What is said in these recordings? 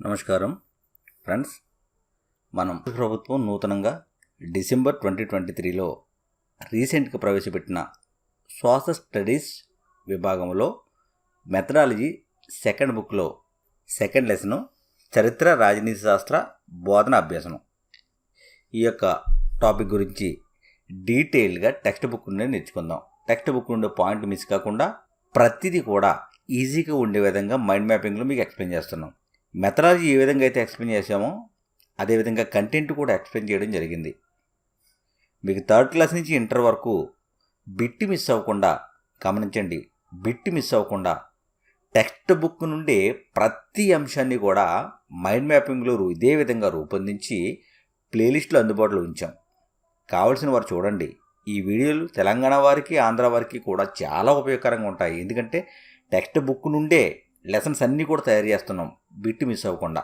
నమస్కారం ఫ్రెండ్స్. మనం ప్రభుత్వం నూతనంగా డిసెంబర్ 2023లో రీసెంట్గా ప్రవేశపెట్టిన సోషల్ స్టడీస్ విభాగంలో మెథడాలజీ సెకండ్ బుక్లో సెకండ్ లెసను చరిత్ర రాజనీతి శాస్త్ర బోధన అభ్యాసనం ఈ యొక్క టాపిక్ గురించి డీటెయిల్గా టెక్స్ట్ బుక్ నుండి నేర్చుకుందాం. టెక్స్ట్ బుక్ నుండి పాయింట్ మిస్ కాకుండా ప్రతిదీ కూడా ఈజీగా ఉండే విధంగా మైండ్ మ్యాపింగ్లో మీకు ఎక్స్ప్లెయిన్ చేస్తున్నాం. మెథడాలజీ ఏ విధంగా అయితే ఎక్స్ప్లెయిన్ చేసామో అదేవిధంగా కంటెంట్ కూడా ఎక్స్ప్లెయిన్ చేయడం జరిగింది. మీకు థర్డ్ క్లాస్ నుంచి ఇంటర్ వరకు బిట్ మిస్ అవ్వకుండా గమనించండి. బిట్ మిస్ అవ్వకుండా టెక్స్ట్ బుక్ నుండి ప్రతి అంశాన్ని కూడా మైండ్ మ్యాపింగ్లో ఇదే విధంగా రూపొందించి ప్లేలిస్ట్లో అందుబాటులో ఉంచాం. కావాల్సిన వారు చూడండి. ఈ వీడియోలు తెలంగాణ వారికి ఆంధ్ర వారికి కూడా చాలా ఉపయోగకరంగా ఉంటాయి. ఎందుకంటే టెక్స్ట్ బుక్ నుండే లెసన్స్ అన్నీ కూడా తయారు చేస్తున్నాం బిట్ మిస్ అవ్వకుండా.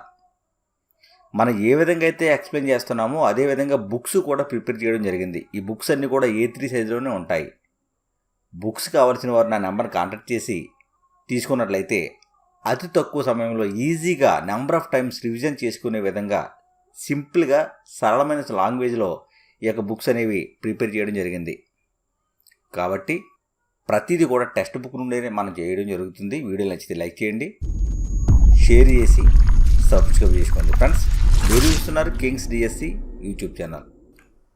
మనం ఏ విధంగా అయితే ఎక్స్ప్లెయిన్ చేస్తున్నామో అదేవిధంగా బుక్స్ కూడా ప్రిపేర్ చేయడం జరిగింది. ఈ బుక్స్ అన్నీ కూడా A3 సైజులోనే ఉంటాయి. బుక్స్ కావాల్సిన వారు నా నెంబర్ని కాంటాక్ట్ చేసి తీసుకున్నట్లయితే అతి తక్కువ సమయంలో ఈజీగా నెంబర్ ఆఫ్ టైమ్స్ రివిజన్ చేసుకునే విధంగా సింపుల్గా సరళమైన లాంగ్వేజ్లో ఈ యొక్క బుక్స్ అనేవి ప్రిపేర్ చేయడం జరిగింది. కాబట్టి ప్రతిదీ కూడా టెక్స్ట్ బుక్ నుండే మనం చేయడం జరుగుతుంది. వీడియో నచ్చితే లైక్ చేయండి, షేర్ చేసి సబ్స్క్రైబ్ చేసుకోండి. ఫ్రెండ్స్, మీరు చూస్తున్నారు కింగ్స్ డిఎస్సి యూట్యూబ్ ఛానల్.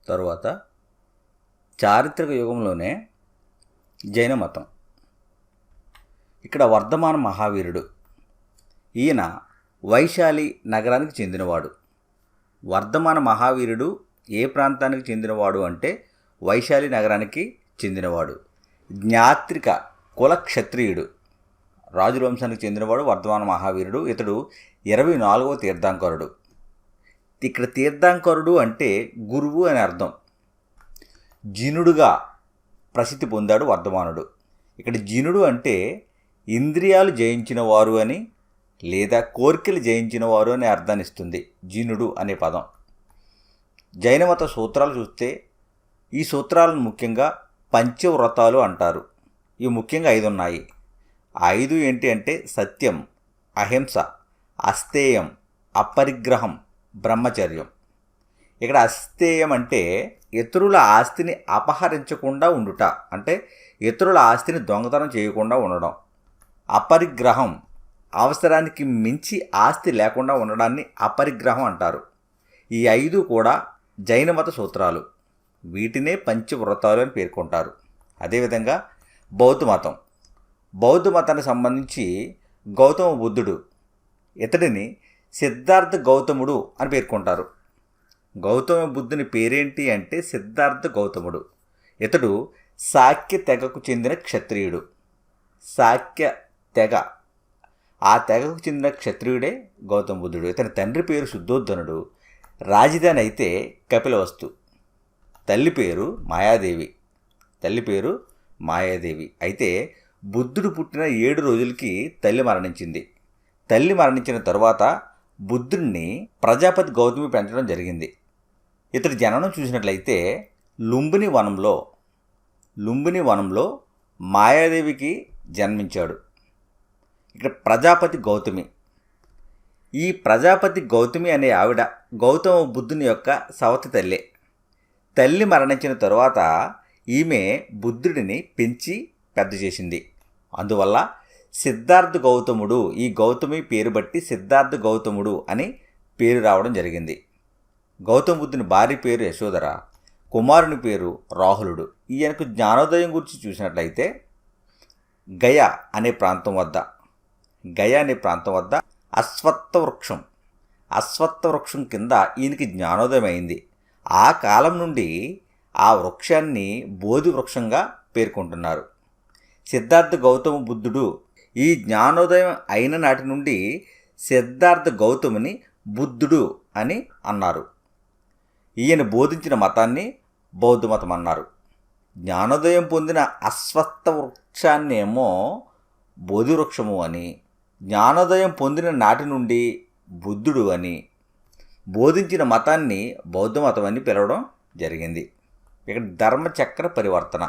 తరువాత చారిత్రక యుగంలోనే జైన మతం. ఇక్కడ వర్ధమాన మహావీరుడు. ఈయన వైశాలి నగరానికి చెందినవాడు. వర్ధమాన మహావీరుడు ఏ ప్రాంతానికి చెందినవాడు అంటే వైశాలి నగరానికి చెందినవాడు. జ్ఞాత్రిక కుల క్షత్రియుడు. రాజుల వంశానికి చెందినవాడు వర్ధమాన మహావీరుడు. ఇతడు 24వ తీర్థంకరుడు. ఇక్కడ తీర్థంకరుడు అంటే గురువు అని అర్థం. జినుడుగా ప్రసిద్ధి పొందాడు వర్ధమానుడు. ఇక్కడ జినుడు అంటే ఇంద్రియాలు జయించిన వారు అని లేదా కోరికలు జయించిన వారు అనే అర్థాన్ని ఇస్తుంది జినుడు అనే పదం. జైనమత సూత్రాలు చూస్తే ఈ సూత్రాలను ముఖ్యంగా పంచవ్రతాలు అంటారు. ఇవి ముఖ్యంగా 5 ఉన్నాయి. 5 ఏంటి అంటే సత్యం, అహింస, అస్తేయం, అపరిగ్రహం, బ్రహ్మచర్యం. ఇక్కడ అస్తేయం అంటే ఇతరుల ఆస్తిని అపహరించకుండా ఉండుట, అంటే ఇతరుల ఆస్తిని దొంగతనం చేయకుండా ఉండడం. అపరిగ్రహం అవసరానికి మించి ఆస్తి లేకుండా ఉండడాన్ని అపరిగ్రహం అంటారు. ఈ 5 కూడా జైనమత సూత్రాలు. వీటినే పంచవ్రతాలు అని పేర్కొంటారు. అదేవిధంగా బౌద్ధ మతం. బౌద్ధ మతానికి సంబంధించి గౌతమ బుద్ధుడు, ఇతడిని సిద్ధార్థ గౌతముడు అని పేర్కొంటారు. గౌతమ బుద్ధుని పేరేంటి అంటే సిద్ధార్థ గౌతముడు. ఇతడు శాక్య తెగకు చెందిన క్షత్రియుడు. శాక్య తెగ, ఆ తెగకు చెందిన క్షత్రియుడే గౌతమ బుద్ధుడు. ఇతని తండ్రి పేరు శుద్ధోధనుడు. రాజధాని అయితే కపిలవస్తు. తల్లి పేరు మాయాదేవి. అయితే బుద్ధుడు పుట్టిన 7 రోజులకి తల్లి మరణించింది. తల్లి మరణించిన తరువాత బుద్ధుడిని ప్రజాపతి గౌతమి పెంచడం జరిగింది. ఇతడి జననం చూసినట్లయితే లుంబిని వనంలో మాయాదేవికి జన్మించాడు. ఇక్కడ ప్రజాపతి గౌతమి. ఈ ప్రజాపతి గౌతమి అనే ఆవిడ గౌతమ బుద్ధుని యొక్క సవతి తల్లే. తల్లి మరణించిన తరువాత ఈమె బుద్ధుడిని పెంచి పెద్ద చేసింది. అందువల్ల సిద్ధార్థ గౌతముడు, ఈ గౌతమి పేరు బట్టి సిద్ధార్థ గౌతముడు అని పేరు రావడం జరిగింది. గౌతమ బుద్ధుని భార్య పేరు యశోధర, కుమారుని పేరు రాహులుడు. ఈయనకు జ్ఞానోదయం గురించి చూసినట్లయితే గయ అనే ప్రాంతం వద్ద అశ్వత్థ వృక్షం కింద ఈయనకి జ్ఞానోదయం అయింది. ఆ కాలం నుండి ఆ వృక్షాన్ని బోధి వృక్షంగా పేర్కొంటున్నారు. సిద్ధార్థ గౌతమ బుద్ధుడు ఈ జ్ఞానోదయం అయిన నాటి నుండి సిద్ధార్థ గౌతముని బుద్ధుడు అని అన్నారు. ఈయన బోధించిన మతాన్ని బౌద్ధ మతం అన్నారు. జ్ఞానోదయం పొందిన అశ్వత్థ వృక్షాన్నేమో బోధి వృక్షము అని, జ్ఞానోదయం పొందిన నాటి నుండి బుద్ధుడు అని, బోధించిన మతాన్ని బౌద్ధ మతం అని పిలవడం జరిగింది. ఇక్కడ ధర్మచక్ర పరివర్తన.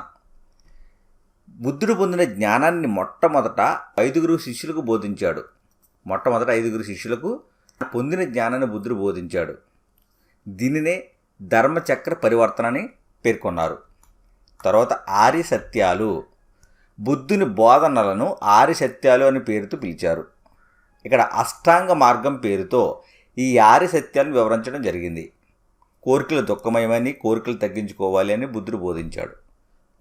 బుద్ధుడు పొందిన జ్ఞానాన్ని మొట్టమొదట 5 శిష్యులకు బోధించాడు. పొందిన జ్ఞానాన్ని బుద్ధుడు బోధించాడు. దీనినే ధర్మచక్ర పరివర్తన అని పేర్కొన్నారు. తర్వాత ఆర్య సత్యాలు, బుద్ధుని బోధనలను ఆర్య సత్యాలు అని పేరుతో పిలిచారు. ఇక్కడ అష్టాంగ మార్గం పేరుతో ఈ ఆర్య సత్యాలను వివరించడం జరిగింది. కోరికలు దుఃఖమయమని, కోరికలు తగ్గించుకోవాలి అని బుద్ధుడు బోధించాడు.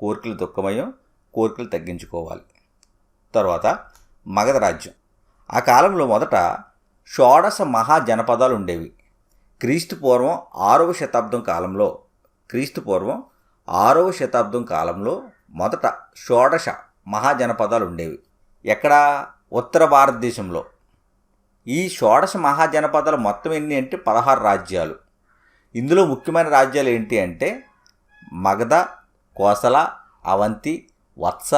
కోరికలు దుఃఖమయం, కోరికలు తగ్గించుకోవాలి. తర్వాత మగధ రాజ్యం. ఆ కాలంలో మొదట షోడశ మహాజనపదాలు ఉండేవి. క్రీస్తు పూర్వం 6వ శతాబ్దం కాలంలో మొదట షోడశ మహాజనపదాలు ఉండేవి. ఎక్కడ? ఉత్తర భారతదేశంలో. ఈ షోడశ మహాజనపదాలు మొత్తం ఎన్ని అంటే 16 రాజ్యాలు. ఇందులో ముఖ్యమైన రాజ్యాలు ఏంటి అంటే మగధ, కోసల, అవంతి, వత్స,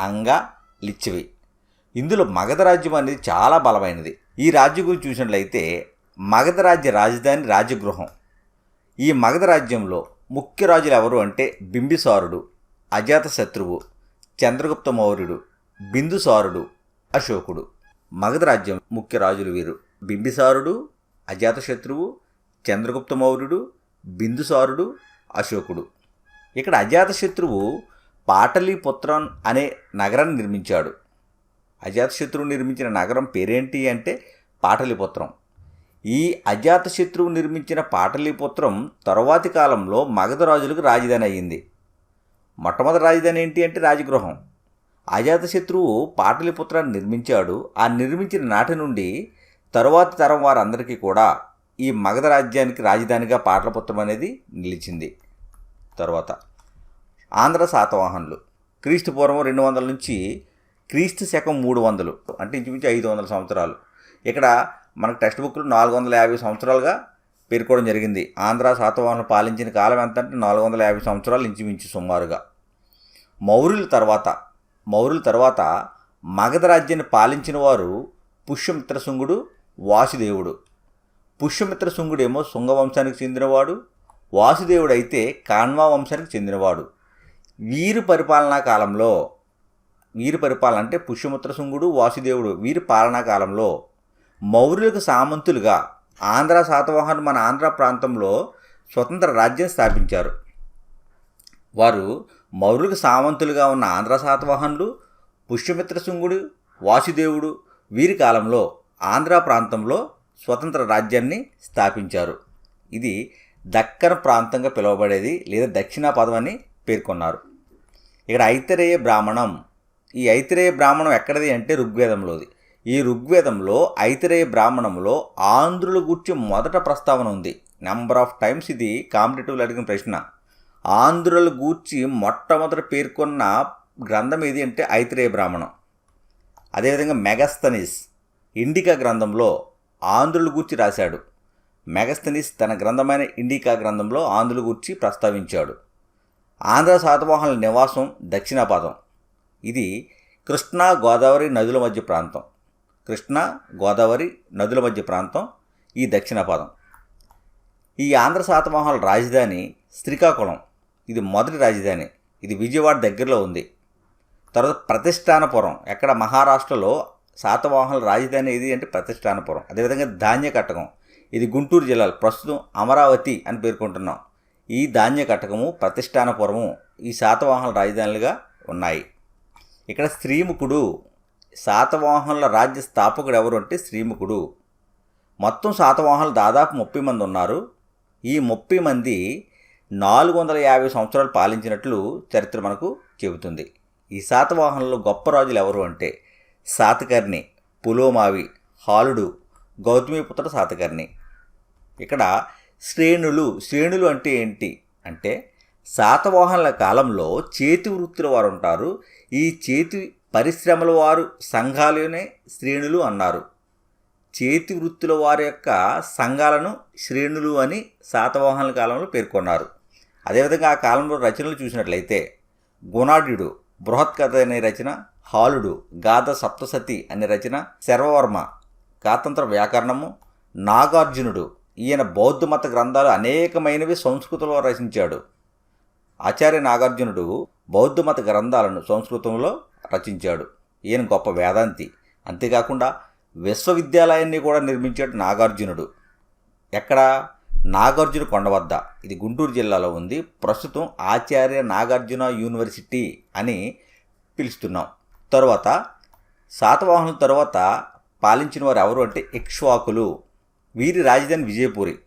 అంగ, లిచ్చివి. ఇందులో మగధ రాజ్యం అనేది చాలా బలమైనది. ఈ రాజ్యం గురించి చూసినట్లయితే మగధ రాజ్య రాజధాని రాజగృహం. ఈ మగధ రాజ్యంలో ముఖ్య రాజులు ఎవరు అంటే బింబిసారుడు, అజాతశత్రువు, చంద్రగుప్త మౌర్యుడు, బిందుసారుడు, అశోకుడు. మగధ రాజ్యం ముఖ్య రాజులు వీరు: బింబిసారుడు, అజాతశత్రువు, చంద్రగుప్త మౌర్యుడు, బిందుసారుడు, అశోకుడు. ఇక్కడ అజాతశత్రువు పాటలీపుత్రం అనే నగరాన్ని నిర్మించాడు. అజాతశత్రువు నిర్మించిన నగరం పేరేంటి అంటే పాటలీపుత్రం. ఈ అజాతశత్రువు నిర్మించిన పాటలీపుత్రం తరువాతి కాలంలో మగధ రాజులకు రాజధాని అయ్యింది. మొట్టమొదటి రాజధాని ఏంటి అంటే రాజగృహం. అజాతశత్రువు పాటలీపుత్రాన్ని నిర్మించాడు. ఆ నిర్మించిన నాటి నుండి తరువాతి తరం వారందరికీ కూడా ఈ మగధ రాజ్యానికి రాజధానిగా పాటలీపుత్రం అనేది నిలిచింది. తర్వాత ఆంధ్ర శాతవాహనులు. క్రీస్తు పూర్వం 200 నుంచి క్రీస్తు శకం 300 అంటే ఇంచుమించు 500 సంవత్సరాలు. ఇక్కడ మనకు టెక్స్ట్ బుక్లు 450 సంవత్సరాలుగా పేర్కోవడం జరిగింది. ఆంధ్ర శాతవాహనులు పాలించిన కాలం ఎంత అంటే 450 సంవత్సరాలు ఇంచుమించు సుమారుగా. మౌర్యుల తర్వాత మగధ రాజ్యాన్ని పాలించిన వారు పుష్యమిత్రశృంగుడు, వాసుదేవుడు. పుష్యమిత్రశృంగుడు ఏమో శుంగ వంశానికి చెందినవాడు, వాసుదేవుడు అయితే కాన్వా వంశానికి చెందినవాడు. వీరి పరిపాలన అంటే పుష్యమిత్రశృంగుడు, వాసుదేవుడు వీరి పాలనా కాలంలో మౌర్యులకు సామంతులుగా ఆంధ్ర శాతవాహనులు మన ఆంధ్ర ప్రాంతంలో స్వతంత్ర రాజ్యం స్థాపించారు. వారు మౌర్యులకు సామంతులుగా ఉన్న ఆంధ్ర శాతవాహనులు, పుష్యమిత్రశృంగుడు, వాసుదేవుడు వీరి కాలంలో ఆంధ్ర ప్రాంతంలో స్వతంత్ర రాజ్యాన్ని స్థాపించారు. ఇది దక్కన్ ప్రాంతంగా పిలువబడేది లేదా దక్షిణాపదం అని పేర్కొన్నారు. ఇక్కడ ఐతరేయ బ్రాహ్మణం. ఈ ఐతరేయ బ్రాహ్మణం ఎక్కడిది అంటే ఋగ్వేదంలోది. ఈ ఋగ్వేదంలో ఐతరేయ బ్రాహ్మణంలో ఆంధ్రుల గురించి మొదట ప్రస్తావన ఉంది. నెంబర్ ఆఫ్ టైమ్స్ ఇది కాంపిటేటివ్లో అడిగిన ప్రశ్న. ఆంధ్రుల గూర్చి మొట్టమొదట పేర్కొన్న గ్రంథం ఏది అంటే ఐతరేయ బ్రాహ్మణం. అదేవిధంగా మెగస్తనీస్ ఇండికా గ్రంథంలో ఆంధ్రుల గూర్చి రాశాడు. మెగస్తనీస్ తన గ్రంథమైన ఇండికా గ్రంథంలో ఆంధ్రుల గూర్చి ప్రస్తావించాడు. ఆంధ్ర శాతవాహనుల నివాసం దక్షిణాపదం. ఇది కృష్ణా గోదావరి నదుల మధ్య ప్రాంతం ఈ దక్షిణాపదం. ఈ ఆంధ్ర శాతవాహనుల రాజధాని శ్రీకాకుళం. ఇది మొదటి రాజధాని. ఇది విజయవాడ దగ్గరలో ఉంది. తర్వాత ప్రతిష్టానపురం. ఎక్కడ? మహారాష్ట్రలో శాతవాహనుల రాజధాని ఏది అంటే ప్రతిష్టానపురం. అదేవిధంగా ధాన్యకట్టకం. ఇది గుంటూరు జిల్లాలో, ప్రస్తుతం అమరావతి అని పేర్కొంటున్నాం. ఈ ధాన్యకట్టకము, ప్రతిష్టానపురము ఈ శాతవాహనుల రాజధానులుగా ఉన్నాయి. ఇక్కడ శ్రీముఖుడు. శాతవాహనుల రాజ్య స్థాపకుడు ఎవరు అంటే శ్రీముఖుడు. మొత్తం శాతవాహనులు దాదాపు 30 మంది ఉన్నారు. ఈ 30 మంది 450 సంవత్సరాలు పాలించినట్లు చరిత్ర మనకు చెబుతుంది. ఈ శాతవాహనుల్లో గొప్ప రాజులు ఎవరు అంటే శాతకర్ణి, పులోమావి, హాలుడు, గౌతమిపుత్ర శాతకర్ణి. ఇక్కడ శ్రేణులు అంటే ఏంటి అంటే శాతవాహనుల కాలంలో చేతి వృత్తుల వారు ఉంటారు. ఈ చేతి పరిశ్రమల వారు సంఘాలనే శ్రేణులు అన్నారు. చేతి వృత్తుల వారి యొక్క సంఘాలను శ్రేణులు అని శాతవాహనుల కాలంలో పేర్కొన్నారు. అదేవిధంగా ఆ కాలంలో రచనలు చూసినట్లయితే గుణాఢ్యుడు బృహత్కథ అనే రచన, హాలుడు గాథ సప్తసతి అనే రచన, శర్వవర్మ కాతంత్ర వ్యాకరణము, నాగార్జునుడు ఈయన బౌద్ధ మత గ్రంథాలు అనేకమైనవి సంస్కృతంలో రచించాడు. ఆచార్య నాగార్జునుడు బౌద్ధ మత గ్రంథాలను సంస్కృతంలో రచించాడు. ఈయన గొప్ప వేదాంతి. అంతేకాకుండా విశ్వవిద్యాలయాన్ని కూడా నిర్మించాడు నాగార్జునుడు. ఎక్కడ? నాగార్జున కొండ వద్ద. ఇది గుంటూరు జిల్లాలో ఉంది. ప్రస్తుతం ఆచార్య నాగార్జున యూనివర్సిటీ అని పిలుస్తున్నాం. తర్వాత శాతవాహనుల తర్వాత పాలించిన వారు ఎవరు అంటే ఇక్ష్వాకులు. వీరి రాజధాని విజయపూరి.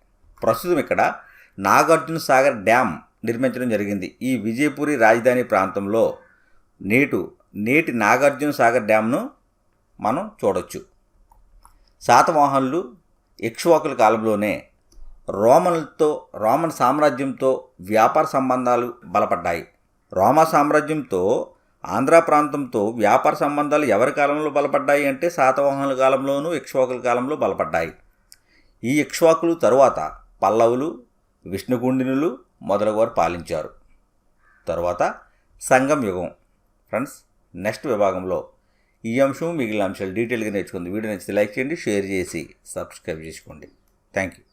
ప్రస్తుతం ఇక్కడ నాగార్జున సాగర్ డ్యామ్ నిర్మించడం జరిగింది. ఈ విజయపూరి రాజధాని ప్రాంతంలో నేటి నాగార్జున సాగర్ డ్యామ్ను మనం చూడొచ్చు. శాతవాహనులు ఇక్ష్వాకుల కాలంలోనే రోమన్ సామ్రాజ్యంతో వ్యాపార సంబంధాలు బలపడ్డాయి. రోమా సామ్రాజ్యంతో ఆంధ్ర ప్రాంతంతో వ్యాపార సంబంధాలు ఎవరి కాలంలో బలపడ్డాయి అంటే శాతవాహనుల కాలంలోనూ ఇక్ష్వాకుల కాలంలో బలపడ్డాయి. ఈ ఇక్ష్వాకులు తరువాత పల్లవులు, విష్ణుకుండినులు మొదలగువారు పాలించారు. తరువాత సంగం యుగం. ఫ్రెండ్స్, నెక్స్ట్ విభాగంలో ఈ అంశం మిగిలిన అంశాలు డీటెయిల్గా నేర్చుకుంది. వీడియో నచ్చితే లైక్ చేయండి, షేర్ చేసి సబ్స్క్రైబ్ చేసుకోండి. Thank you.